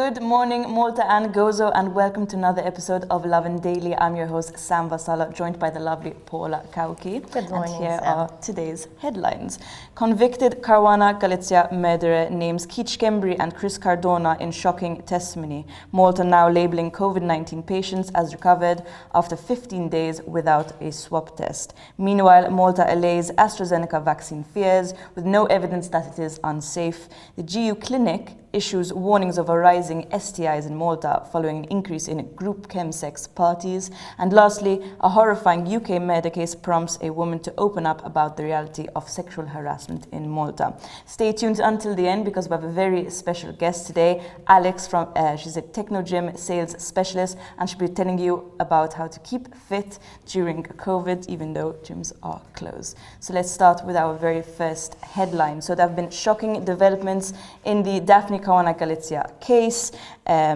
Good morning, Malta and Gozo, and welcome to another episode of Lovin Daily. I'm your host, Sam Vasala, joined by the lovely Paula Kauki. Good morning, and here Sam. are today's headlines. Convicted Caruana Galizia murderer names CHEMSEX and Chris Cardona in shocking testimony. Malta now labeling COVID-19 patients as recovered after 15 days without a swab test. Meanwhile, Malta allays ASTRAZENECA vaccine fears with no evidence that it is unsafe. The GU Clinic issues warnings of a rising STIs in Malta following an increase in group CHEMSEX parties. And lastly, a horrifying UK murder case prompts a woman to open up about the reality of sexual harassment in Malta. Stay tuned until the end because we have a very special guest today, Alex from she's a Technogym Sales Specialist, and she'll be telling you about how to keep fit during COVID even though gyms are closed. So let's start with our very first headline. So there have been shocking developments in the Daphne Caruana Galizia case.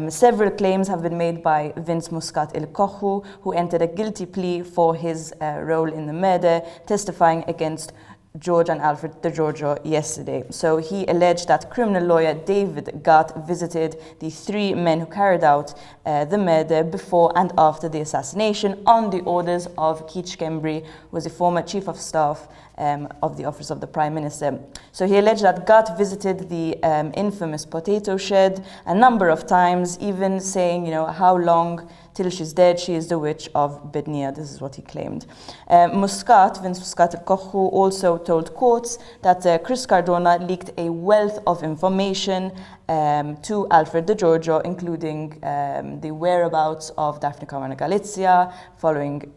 Several claims have been made by Vince Muscat Il-Kohu, who entered a guilty plea for his role in the murder, testifying against George and Alfred De Giorgio yesterday. So he alleged that criminal lawyer David Gatt visited the three men who carried out the murder before and after the assassination on the orders of CHEMSEX, who was a former chief of staff of the office of the Prime Minister. So he alleged that Gatt visited the infamous potato shed a number of times, even saying, how long till she's dead, she is the witch of Bidnia. This is what he claimed. Vince Muscat Il-Kohu also told courts that Chris Cardona leaked a wealth of information to Alfred De Giorgio, including the whereabouts of Daphne Caruana Galizia following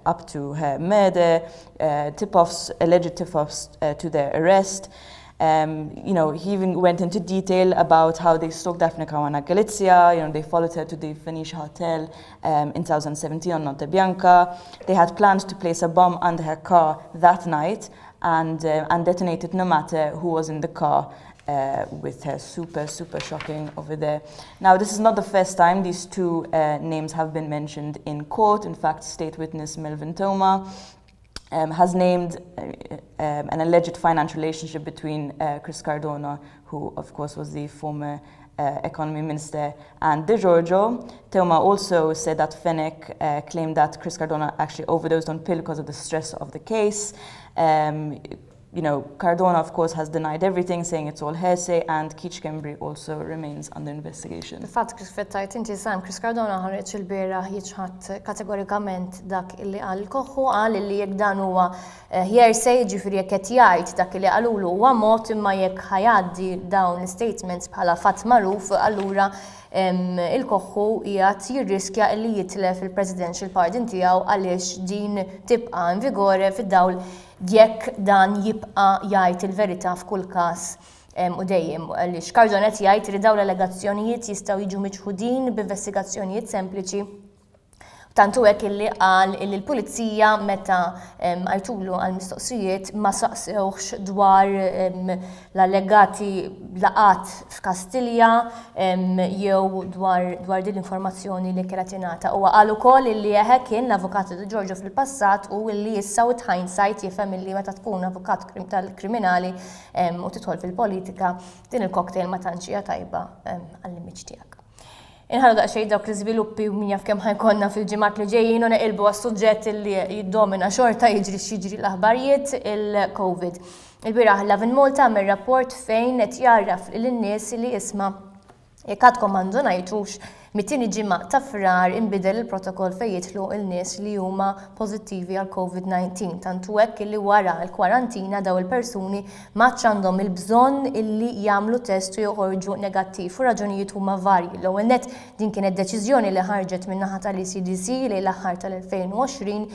up to her murder, alleged tip-offs to their arrest. He even went into detail about how they stalked Daphne Caruana Galizia. They followed her to the Fenicia Hotel in 2017 on Notte Bianca. They had planned to place a bomb under her car that night and detonate it no matter who was in the car with her. Super shocking over there. Now, this is not the first time these two names have been mentioned in court. In fact, state witness Melvin Toma has named an alleged financial relationship between Chris Cardona, who of course was the former economy minister, and De Giorgio. Toma also said that Fenech claimed that Chris Cardona actually overdosed on pill because of the stress of the case. Cardona, of course, has denied everything, saying it's all hearsay, and CHEMSEX also remains under investigation. Il-fatt kif fettajt inti Sam, Chris Cardona ħareġ il-bieraħ jiġħad kategorikament dak illi qal Kohu qal illi jekk dan huwa hearsay, ġifieri jekk qed jgħid dak illi qalulu huwa mod, imma jekk ħajgħaddi dawn l-statements bħala fatt magħruf, allura il-Kohu qiegħed jirriskja li jitlef il-presidential pardon tiegħu għaliex din tibqa' in vigore fid-dawl jekk dan jibqa' jgħid il-verità f'kull każ u dejjem għaliex Cardona qed jgħid li dawn l-allegazzjonijiet jistgħu jiġu miċħudin b'investigazzjonijiet sempliċi. Tantu hekk illi qal li l-pulizija meta għajtulu għall-mistoqsijiet ma saqsewx dwar l-allegati laqat f'Kastilja jew dwar din l-informazzjoni li kienet ingħata. Huwa qal ukoll illi hekk kien l-avukat De Giorgio fil-passat u illi issa with hindsight jifhem illi meta tkun avukat tal-kriminali u tidħol fil-politika din il-cocktail ma tantx hija tajba għall-immiġ tiegħek. Inħallu daqsxejn dawk l-iżviluppi u min jaf kemm ħajkonna fil-ġimgħat li ġejjin u neqilbu għas-suġġett li jiddomina xorta jiġri l-aħbarijiet il-COVID. Il-bieraħ Lovin Malta għamel rapport fejn qed jarraf lin-nies li isma' jekk għadkom m'għandunajtux mit-tieni ġimgħa ta' frar inbidel il-protokoll fejn jidħlu l-nies li huma pożittivi għal COVID-19. Tantu hekk illi wara l-kwarantina daw il-persuni m'għadx għandhom il-bżonn illi jagħmlu test u joħorġu negattiv u raġunijiet huma varji. L-ewwel nett din kienet deċiżjoni li ħarġet min-naħa tal-ECDC lejn l-aħħar tal-2020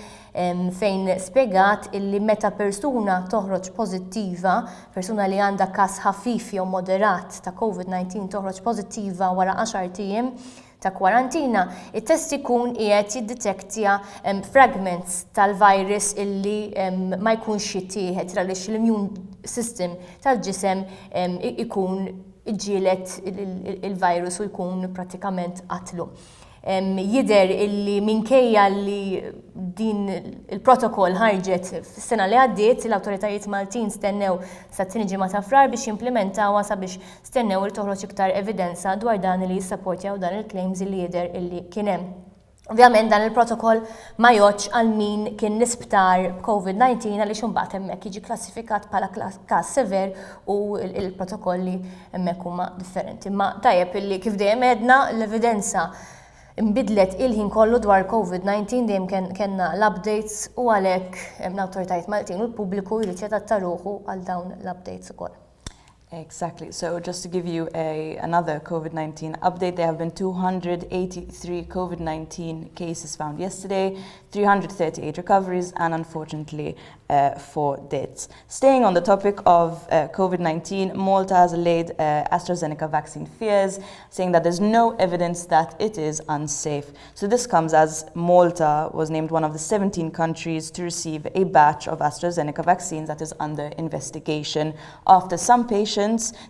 fejn spjegat illi meta persuna toħroġ pożittiva, persuna li għandha każ ħafif jew moderat ta' COVID-19 toħroġ pożittiva wara 10 ijiem ta' kwarantina, it-test ikun qiegħed jiddetektja fragments tal-virus illi ma jkunx jittieħed għaliex l-immune system tal-ġisem ikun iġġieled il-virus u jkun prattikament qatlu. jider illi minkejja li din il-protokoll ħarġet fis-sena li għaddiet, l-awtoritajiet Maltin stennew sa t-tieni ġimgħa ta' frar biex jimplementawha sabiex stennew li toħroġ iktar evidenza dwar dan li jissapportjaw dan il-claims li jider illi kien hemm. Ovvjament dan il-protokoll ma joċ għal min kien nisptar COVID-19 għaliex imbagħad hemmhekk jiġi klassifikat bħala każ sever u il-protokolli hemmhekk huma differenti. Ma tajjeb illi kif dejjem għedna l-evidenza imbidlet il-ħin kollu dwar COVID-19 dejjem kellna l-updates u għalhekk l-awtoritajiet Maltin u l-pubbliku jrid jadatta ruħu għal dawn l-updates ukoll. Exactly. So just to give you another COVID-19 update, there have been 283 COVID-19 cases found yesterday, 338 recoveries, and unfortunately 4 deaths. Staying on the topic of COVID-19, Malta has allayed ASTRAZENECA vaccine fears, saying that there's no evidence that it is unsafe. So this comes as Malta was named one of the 17 countries to receive a batch of ASTRAZENECA vaccines that is under investigation after some patients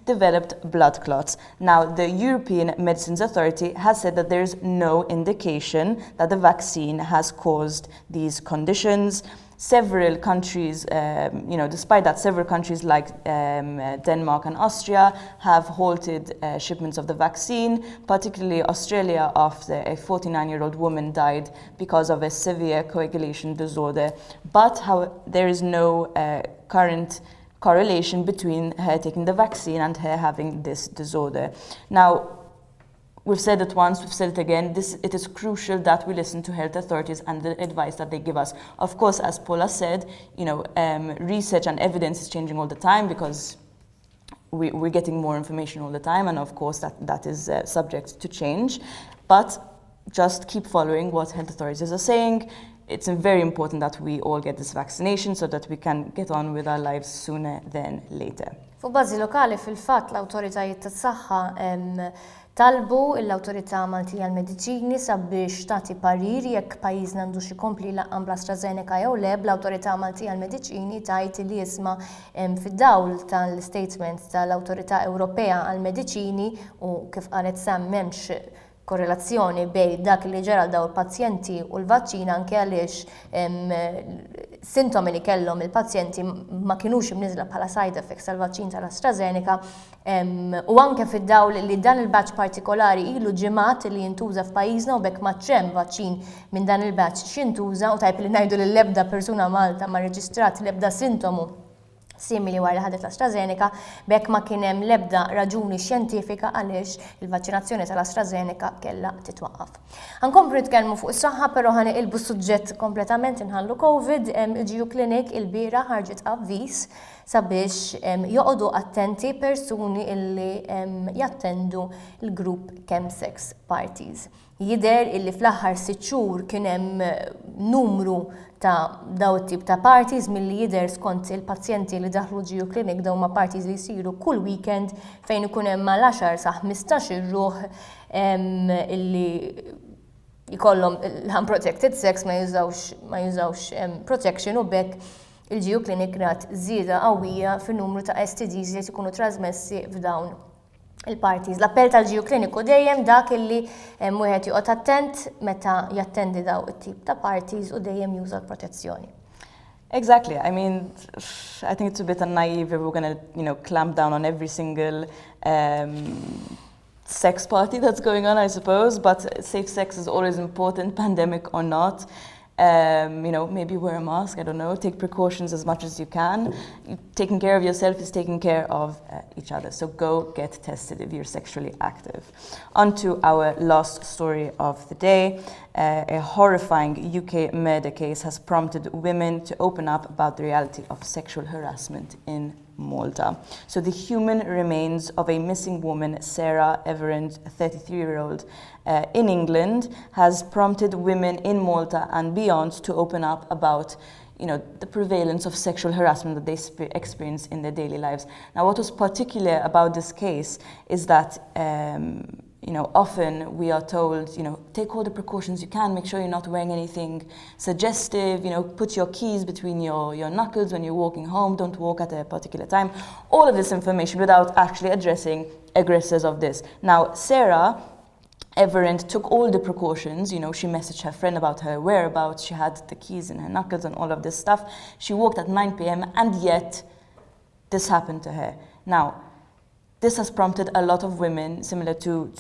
developed blood clots. Now, the European Medicines Authority has said that there is no indication that the vaccine has caused these conditions. Several countries, despite that, several countries like Denmark and Austria have halted shipments of the vaccine, particularly Australia after a 49-year-old woman died because of a severe coagulation disorder. But there is no current correlation between her taking the vaccine and her having this disorder. Now, we've said it once, we've said it again, it is crucial that we listen to health authorities and the advice that they give us. Of course, as Paula said, research and evidence is changing all the time because we're getting more information all the time, and of course that is subject to change. But just keep following what health authorities are saying. It's very important that we all get this vaccination so that we can get on with our lives sooner than later. Fu bażi lokali fil-fatt l-awtoritajiet tas-saħħa talbu l-Awtorità Maltija għall-Mediċini sabiex tagħti parir jekk pajjiżna għandux ikompli laqqam bl-AstraZeneca jew le. L-Awtorità Maltija għall-Mediċini tgħid li isma' fid-dawl tal-statement tal-Awtorità Ewropea għall-Mediċini u kif qalet Sam m'hemmx korrelazzjoni bejn dak li ġara daw il-pazjenti u l-vaċċina anke għaliex sintomi li kellhom il-pazjenti ma kinux imniżla bħala side effects tal-vaċċin tal-AstraZeneca u anke fid-dawl li dan il-batch partikolari ilu ġimgħat li jintuża f'pajjiżna u bekk ma ċemm vaċċin minn dan il-batch x'intuża u tajb li ngħidu li l-ebda persuna Malta ma rreġistrat l-ebda sintomu simili wara ħadet l-AstraZeneca, bekk ma kien hemm l-ebda raġuni xjentifika għaliex il-vaċċinazzjoni tal-AstraZeneca kellha titwaqqaf. Ħankomplu nitkellmu fuq is-saħħa, però ħaniqilbu s-suġġett kompletament inħallu COVID. Il-GU Clinic il-biera ħarġet avviż sabiex joqogħdu attenti persuni illi jattendu l-grupp CHEMSEX parties. Jidher illi fl-aħħar 6 xhur kien hemm numru ta' daw it-tip ta' parties milli jidher skont il-pazjenti li daħlu GU Clinic daw ma' parties li jsiru kull weekend fejn ikun hemm mal-10 sa 15 ruħ illi jkollhom l-unprotected sex ma jużawx protection u bekk il-GU Clinic rat żieda qawwija fin-numru ta' STDs li jkunu trasmessi f'dawn il-parties. L-appell tal-GU Clinic u dejjem dak illi wieħed joqgħod attent meta jattendi daw it-tip ta' parties u dejjem juża l-protezzjoni. Exactly. I mean, I think it's a bit naive if we're going to, clamp down on every single sex party that's going on, I suppose. But safe sex is always important, pandemic or not. Maybe wear a mask, I don't know, take precautions as much as you can. Taking care of yourself is taking care of each other. So go get tested if you're sexually active. On to our last story of the day. A horrifying UK murder case has prompted women to open up about the reality of sexual harassment in Malta. So the human remains of a missing woman, Sarah Everend, a 33-year-old in England, has prompted women in Malta and beyond to open up about the prevalence of sexual harassment that they experience in their daily lives. Now, what was particular about this case is that often we are told, take all the precautions you can, make sure you're not wearing anything suggestive, put your keys between your knuckles when you're walking home, don't walk at a particular time. All of this information without actually addressing aggressors of this. Now, Sarah Everett took all the precautions. You know, she messaged her friend about her whereabouts. She had the keys in her knuckles and all of this stuff. She walked at 9 p.m. and yet this happened to her. Now, this has prompted a lot of women, similar to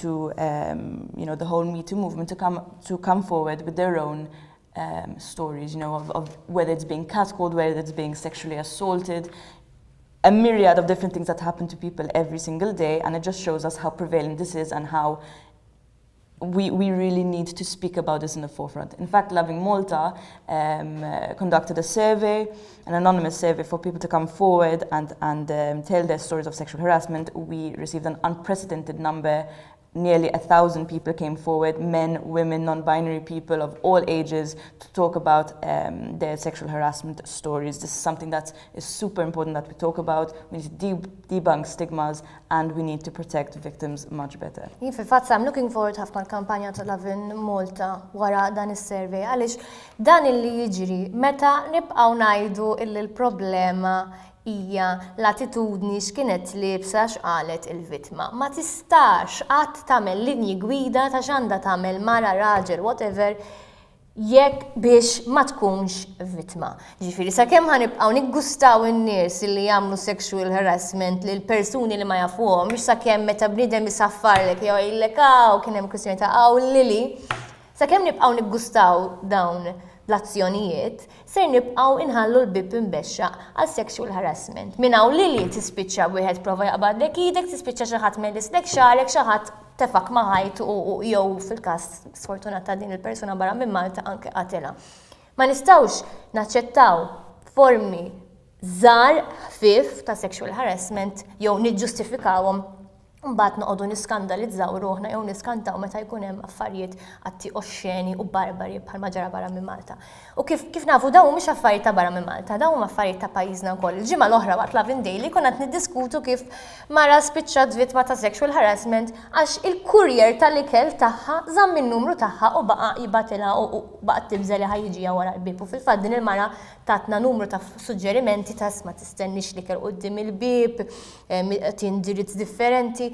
you know, the whole Me Too movement, to come forward with their own stories, you know, of whether it's being catcalled, whether it's being sexually assaulted, a myriad of different things that happen to people every single day, and it just shows us how prevalent this is and how we really need to speak about this in the forefront. In fact, Lovin Malta conducted a survey, an anonymous survey for people to come forward and tell their stories of sexual harassment. We received an unprecedented number. Nearly 1,000 people came forward, men, women, non-binary people of all ages, to talk about their sexual harassment stories. This is something that is super important that we talk about. We need to debunk stigmas and we need to protect victims much better. Fil-fatt, I'm looking forward ħafna l-kampanja ta' Lovin Malta wara dan is-survey għaliex dan illi jiġri meta nibqgħu ngħidu illi l-problema hija l-attitudni x'kienet libsa x'qalet il-vittma. Ma tistax qatt tagħmel linji gwida ta' x'għandha tagħmel mara, raġel, whatever, jekk biex ma tkunx vittma. Ġifieri sakemm ħanibqgħu niggustaw in-nies li jagħmlu sexual harassment lil persuni li ma jafuhom, mhux sakemm meta bniedem isaffarlek jew jgħidlek kien hemm kwistjoni ta' lili, sakemm nibqgħu niggustaw dawn l-azzjonijiet, ser nibqgħu inħallu l-bib imbexxaq għal sexual harassment. Minn hawn lili tispiċċa wieħed prova jaqbadlek idek, tispiċċa xi ħadd medislek xarek, xi ħadd tefak ma' ħajt u jew fil-każ sfortunat ta' din il-persuna barra minn Malta anke qatilha. Ma nistgħux naċċettaw formi żgħar ħfief ta' sexual harassment jew niġġustifikawhom mbagħad noqogħdu niskandalizzaw ruħna jew niskantaw meta jkun hemm affarijiet atti oxxeni u barbari bħalma ġara barra minn Malta. U kif nafu dawn mhux affarijiet ta' barra minn Malta, dawn huma affarijiet ta' pajjiżna wkoll. Il-ġimgħa l-oħra waqt Lovin Daily konna qed niddiskutu kif mara spiċċat vittma ta' sexual harassment għax il-kurjer tal-ikel tagħha żamm in-numru tagħha u baqa' jibatilha u baqgħet tibżel li ħajjiġiha wara l-bib. U fil-fatt din il-mara tatna numru ta' suġġerimenti ta' ma tistennix li kell quddiem il-bib, tindirizz differenti.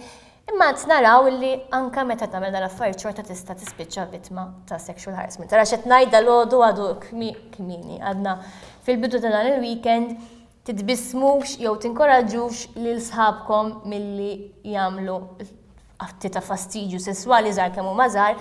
Imma naraw li anka meta tagħmel dan l-affarijiet xorta tista' tispiċċa vittma ta' sexual harassment. Tara x'qed ngħid dal-għodu għadu kmieni għadna fil-bidu ta' dan il-weekend titbissmux jew tinkoraġġux lil sħabkom milli jagħmlu atti ta' fastidju sesswali żgħar kemm huma żgħar,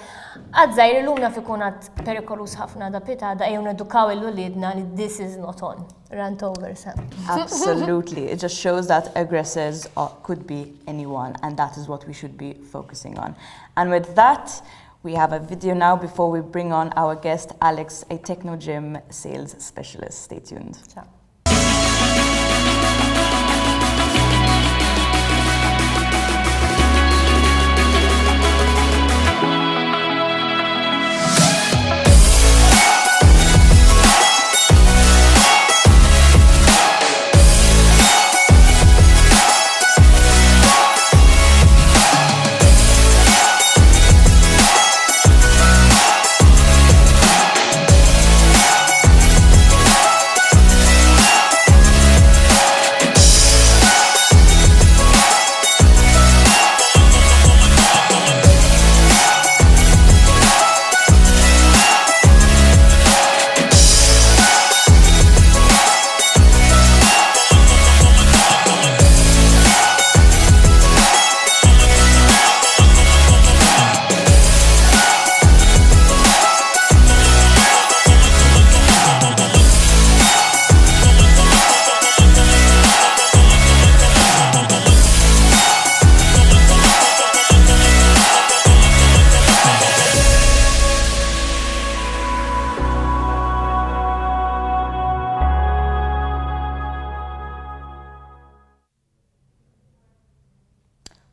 għad żgħir illum naf ikun għad perikolus ħafna da pitada ejjew nedukaw il-wliedna li this is not on. Rant over, Sam. Absolutely. It just shows that aggressors could be anyone, and that is what we should be focusing on. And with that, we have a video now before we bring on our guest, Alex, a Technogym Sales Specialist. Stay tuned. Ciao.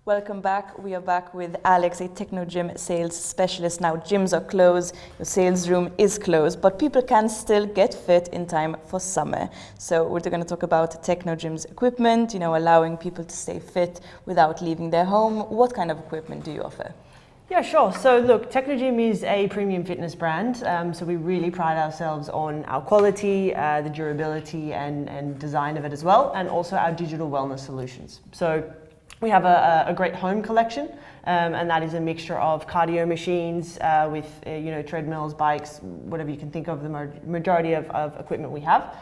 Welcome back. We are back with Alex, a Technogym Sales Specialist. Now, gyms are closed, your sales room is closed, but people can still get fit in time for summer. So we're going to talk about Technogym's equipment, allowing people to stay fit without leaving their home. What kind of equipment do you offer? Yeah, sure. So look, Technogym is a premium fitness brand. So we really pride ourselves on our quality, the durability and design of it as well, and also our digital wellness solutions. So We have a great home collection, and that is a mixture of cardio machines with treadmills, bikes, whatever you can think of, the majority of equipment we have.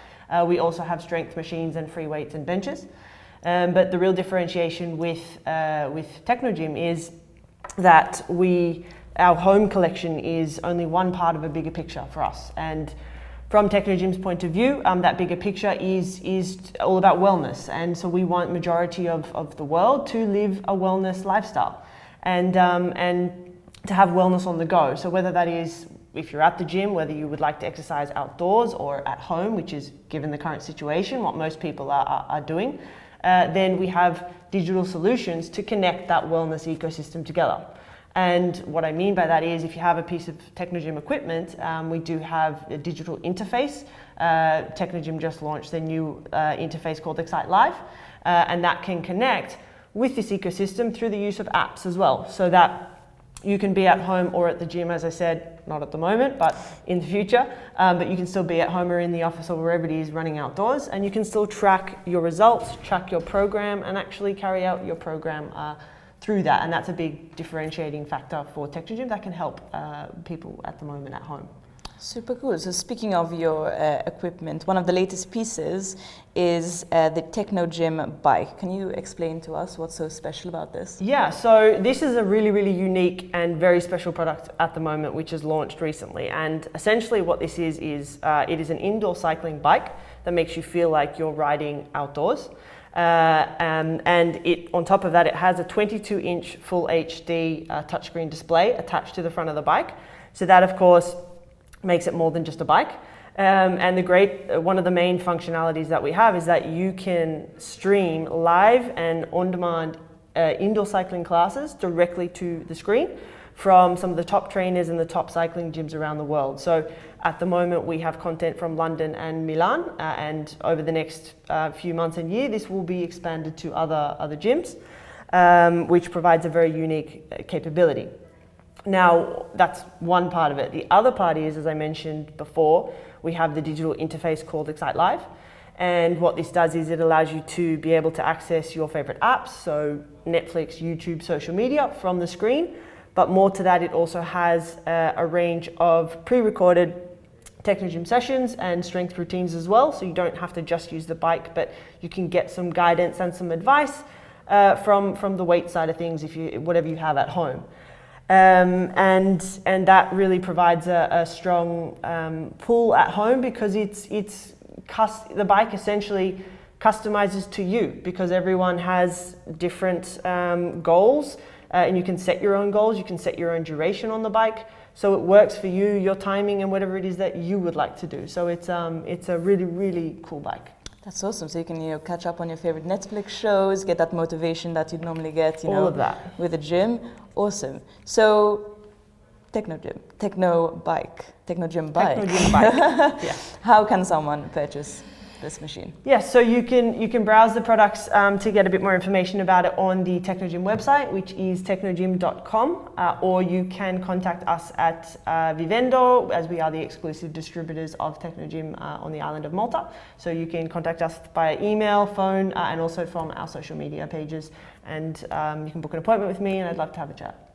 We also have strength machines and free weights and benches. But the real differentiation with Technogym is that our home collection is only one part of a bigger picture for us. And from Technogym's point of view, that bigger picture is all about wellness. And so we want majority of the world to live a wellness lifestyle and to have wellness on the go. So whether that is, if you're at the gym, whether you would like to exercise outdoors or at home, which is, given the current situation, what most people are doing, then we have digital solutions to connect that wellness ecosystem together. And what I mean by that is, if you have a piece of Technogym equipment, we do have a digital interface. Technogym just launched their new interface called Excite Live, and that can connect with this ecosystem through the use of apps as well, so that you can be at home or at the gym, as I said, not at the moment, but in the future, but you can still be at home or in the office or wherever it is running outdoors, and you can still track your results, track your program, and actually carry out your program through that. And that's a big differentiating factor for Technogym that can help people at the moment at home. Super cool. So speaking of your equipment, one of the latest pieces is the Technogym bike. Can you explain to us what's so special about this? Yeah, so this is a really, really unique and very special product at the moment, which is launched recently. And essentially what this is it is an indoor cycling bike that makes you feel like you're riding outdoors. And it, on top of that, it has a 22-inch full HD touchscreen display attached to the front of the bike. So that, of course, makes it more than just a bike. And one of the main functionalities that we have is that you can stream live and on-demand indoor cycling classes directly to the screen from some of the top trainers and the top cycling gyms around the world. So at the moment we have content from London and Milan, and over the next few months and year this will be expanded to other gyms, which provides a very unique capability. Now, that's one part of it. The other part is, as I mentioned before, we have the digital interface called Excite Live. And what this does is it allows you to be able to access your favorite apps, so Netflix, YouTube, social media, from the screen. But more to that, it also has a range of pre-recorded Technogym sessions and strength routines as well. So you don't have to just use the bike, but you can get some guidance and some advice from the weight side of things, whatever you have at home. And that really provides a strong pull at home, because the bike essentially customizes to you, because everyone has different goals, and you can set your own goals, you can set your own duration on the bike, so it works for you, your timing, and whatever it is that you would like to do. So it's a really, really cool bike. That's awesome. So you can catch up on your favorite Netflix shows, get that motivation that you'd normally get, all of that with a gym. Awesome. So Technogym bike. Technogym bike. Yeah. How can someone purchase this machine? Yes, so you can browse the products to get a bit more information about it on the Technogym website, which is technogym.com, or you can contact us at Vivendo, as we are the exclusive distributors of Technogym on the island of Malta. So you can contact us via email, phone, and also from our social media pages, and you can book an appointment with me, and I'd love to have a chat.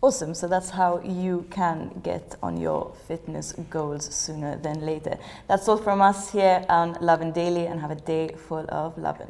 Awesome. So that's how you can get on your fitness goals sooner than later. That's all from us here on Lovin Daily, and have a day full of lovin'.